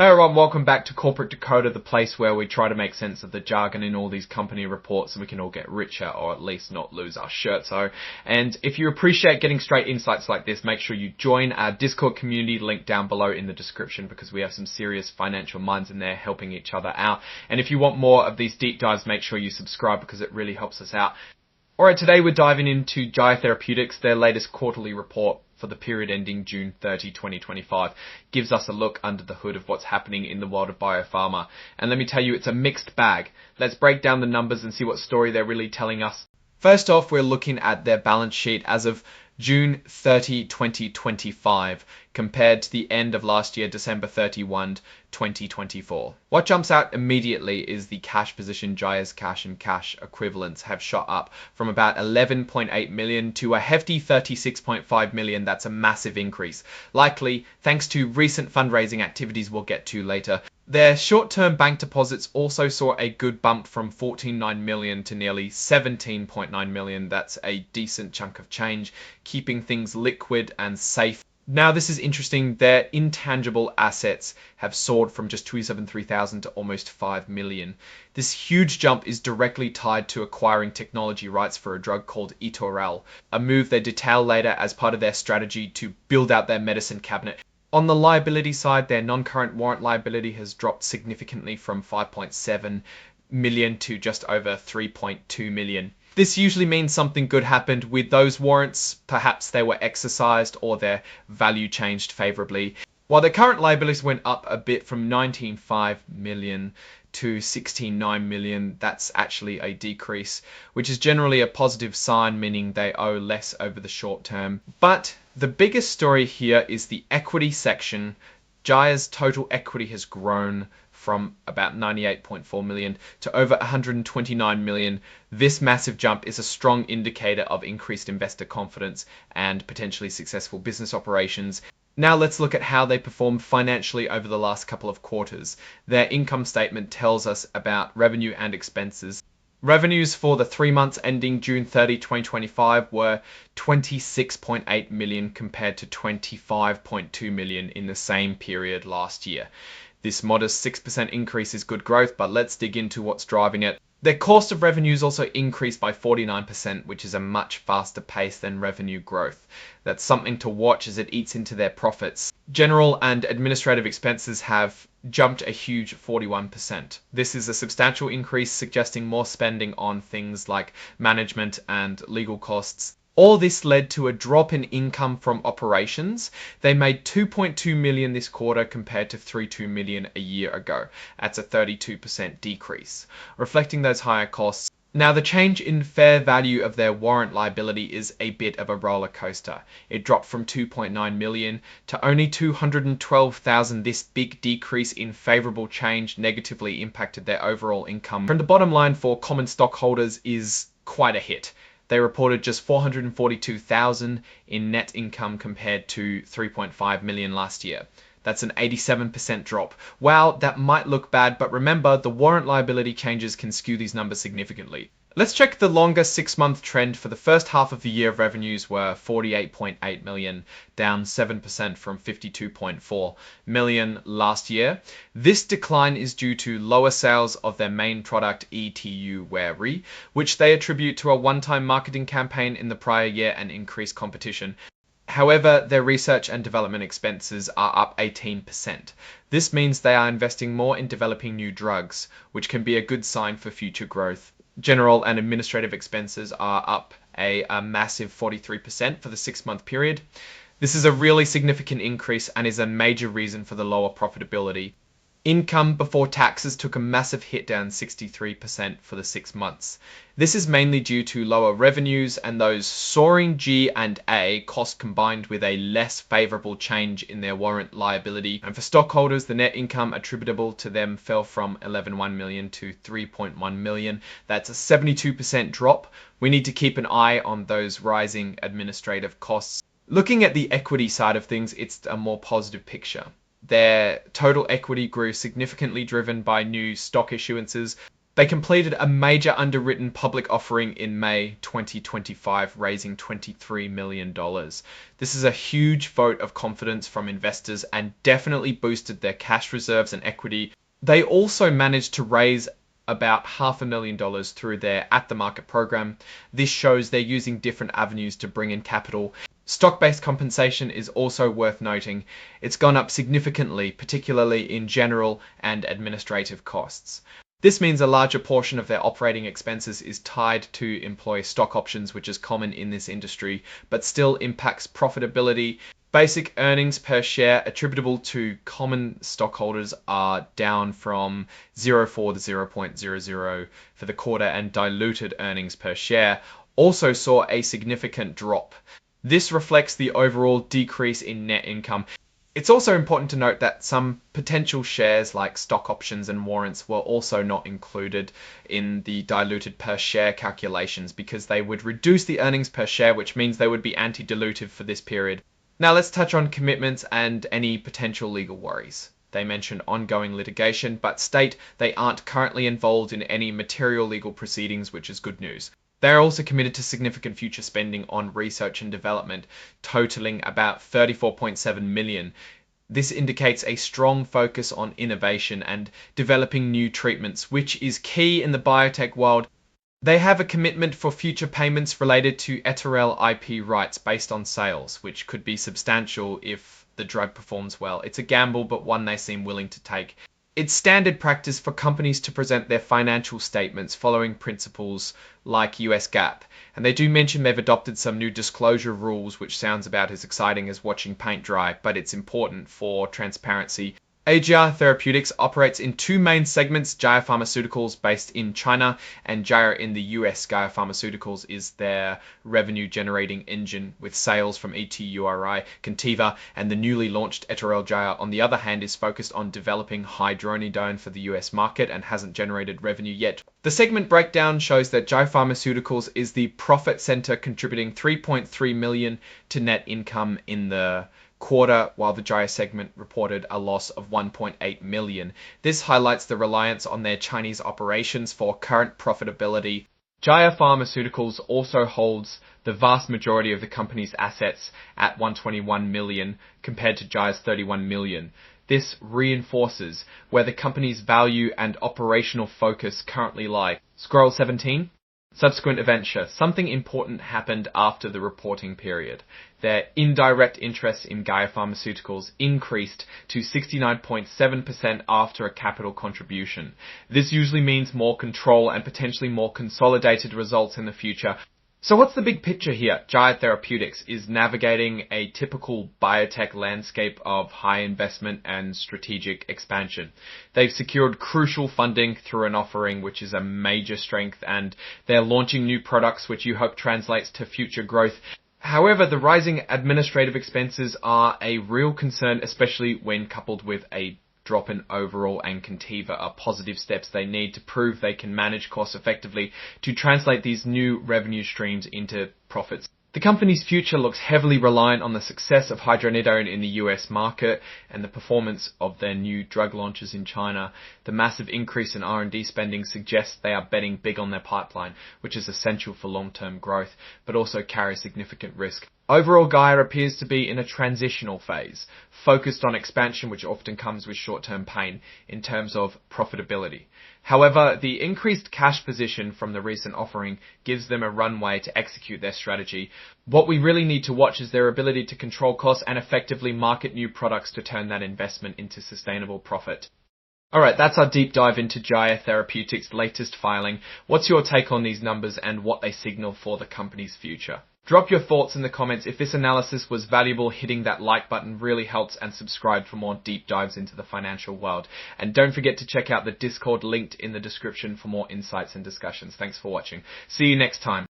Hey everyone, welcome back to Corporate Decoder, the place where we try to make sense of the jargon in all these company reports so we can all get richer or at least not lose our shirt. And if you appreciate getting straight insights like this, make sure you join our Discord community, link down below in the description, because we have some serious financial minds in there helping each other out. And if you want more of these deep dives, make sure you subscribe because it really helps us out. Alright, today we're diving into Gyre Therapeutics. Their latest quarterly report for the period ending June 30, 2025 gives us a look under the hood of what's happening in the world of biopharma. And let me tell you, it's a mixed bag. Let's break down the numbers and see what story they're really telling us. First off, we're looking at their balance sheet as of June 30, 2025, compared to the end of last year, December 31, 2024. What jumps out immediately is the cash position. Gyre's cash and cash equivalents have shot up from about 11.8 million to a hefty 36.5 million. That's a massive increase, likely thanks to recent fundraising activities we'll get to later. Their short-term bank deposits also saw a good bump from 14.9 million to nearly 17.9 million. That's a decent chunk of change, keeping things liquid and safe. Now, this is interesting. Their intangible assets have soared from just 273,000 to almost 5 million. This huge jump is directly tied to acquiring technology rights for a drug called Etorel, a move they detail later as part of their strategy to build out their medicine cabinet. On the liability side, their non-current warrant liability has dropped significantly from 5.7 million to just over 3.2 million. This usually means something good happened with those warrants. Perhaps they were exercised or their value changed favorably. While their current liabilities went up a bit from 19.5 million to 16.9 million, that's actually a decrease, which is generally a positive sign, meaning they owe less over the short term. But the biggest story here is the equity section. Gyre's total equity has grown from about 98.4 million to over 129 million. This massive jump is a strong indicator of increased investor confidence and potentially successful business operations. Now let's look at how they performed financially over the last couple of quarters. Their income statement tells us about revenue and expenses. Revenues for the 3 months ending June 30, 2025 were 26.8 million compared to 25.2 million in the same period last year. This modest 6% increase is good growth, but let's dig into what's driving it. Their cost of revenues also increased by 49%, which is a much faster pace than revenue growth. That's something to watch as it eats into their profits. General and administrative expenses have jumped a huge 41%. This is a substantial increase, suggesting more spending on things like management and legal costs. All this led to a drop in income from operations. They made 2.2 million this quarter compared to 3.2 million a year ago. That's a 32% decrease, reflecting those higher costs. Now, the change in fair value of their warrant liability is a bit of a roller coaster. It dropped from 2.9 million to only 212,000. This big decrease in favorable change negatively impacted their overall income. From the bottom line for common stockholders is quite a hit. They reported just 442,000 in net income compared to 3.5 million last year. That's an 87% drop. Wow, that might look bad, but remember, the warrant liability changes can skew these numbers significantly. Let's check the longer 6-month trend. For the first half of the year, revenues were 48.8 million, down 7% from 52.4 million last year. This decline is due to lower sales of their main product, ETU-Wary, which they attribute to a one-time marketing campaign in the prior year and increased competition. However, their research and development expenses are up 18%. This means they are investing more in developing new drugs, which can be a good sign for future growth. General and administrative expenses are up a massive 43% for the 6-month period. This is a really significant increase and is a major reason for the lower profitability. Income before taxes took a massive hit, down 63% for the 6 months. This is mainly due to lower revenues and those soaring G&A costs combined with a less favorable change in their warrant liability. And for stockholders, the net income attributable to them fell from 11.1 million to 3.1 million. That's a 72% drop. We need to keep an eye on those rising administrative costs. Looking at the equity side of things, it's a more positive picture. Their total equity grew significantly, driven by new stock issuances. They completed a major underwritten public offering in May 2025, raising $23 million. This is a huge vote of confidence from investors and definitely boosted their cash reserves and equity. They also managed to raise about $500,000 through their at-the-market program. This shows they're using different avenues to bring in capital. Stock-based compensation is also worth noting. It's gone up significantly, particularly in general and administrative costs. This means a larger portion of their operating expenses is tied to employee stock options, which is common in this industry, but still impacts profitability. Basic earnings per share attributable to common stockholders are down from 0.4 to 0.00 for the quarter, and diluted earnings per share also saw a significant drop. This reflects the overall decrease in net income. It's also important to note that some potential shares like stock options and warrants were also not included in the diluted per share calculations because they would reduce the earnings per share, which means they would be anti-dilutive for this period. Now let's touch on commitments and any potential legal worries. They mention ongoing litigation, but state they aren't currently involved in any material legal proceedings, which is good news. They are also committed to significant future spending on research and development, totaling about $34.7 million. This indicates a strong focus on innovation and developing new treatments, which is key in the biotech world. They have a commitment for future payments related to Eterel IP rights based on sales, which could be substantial if the drug performs well. It's a gamble, but one they seem willing to take. It's standard practice for companies to present their financial statements following principles like US GAAP, and they do mention they've adopted some new disclosure rules, which sounds about as exciting as watching paint dry, but it's important for transparency. Gyre Therapeutics operates in two main segments, Gyre Pharmaceuticals based in China and Gyre in the US. Gyre Pharmaceuticals is their revenue generating engine with sales from ETURI, Contiva, and the newly launched Eterel. Gyre, on the other hand, is focused on developing hydronidone for the US market and hasn't generated revenue yet. The segment breakdown shows that Gyre Pharmaceuticals is the profit center, contributing $3.3 million to net income in the quarter, while the Gyre segment reported a loss of $1.8 million. This highlights the reliance on their Chinese operations for current profitability. Gyre Pharmaceuticals also holds the vast majority of the company's assets at $121 million compared to Gyre's $31 million. This reinforces where the company's value and operational focus currently lie. Scroll 17. Subsequent adventure. Something important happened after the reporting period. Their indirect interest in Gyre Pharmaceuticals increased to 69.7% after a capital contribution. This usually means more control and potentially more consolidated results in the future. So what's the big picture here? Gyre Therapeutics is navigating a typical biotech landscape of high investment and strategic expansion. They've secured crucial funding through an offering, which is a major strength, and they're launching new products, which you hope translates to future growth. However, the rising administrative expenses are a real concern, especially when coupled with a drop in overall, and Contiva are positive steps they need to prove they can manage costs effectively to translate these new revenue streams into profits. The company's future looks heavily reliant on the success of hydronidone in the US market and the performance of their new drug launches in China. The massive increase in R&D spending suggests they are betting big on their pipeline, which is essential for long-term growth, but also carries significant risk. Overall, Gyre appears to be in a transitional phase, focused on expansion, which often comes with short-term pain in terms of profitability. However, the increased cash position from the recent offering gives them a runway to execute their strategy. What we really need to watch is their ability to control costs and effectively market new products to turn that investment into sustainable profit. Alright, that's our deep dive into Gyre Therapeutics' latest filing. What's your take on these numbers and what they signal for the company's future? Drop your thoughts in the comments. If this analysis was valuable, hitting that like button really helps, and subscribe for more deep dives into the financial world. And don't forget to check out the Discord linked in the description for more insights and discussions. Thanks for watching. See you next time.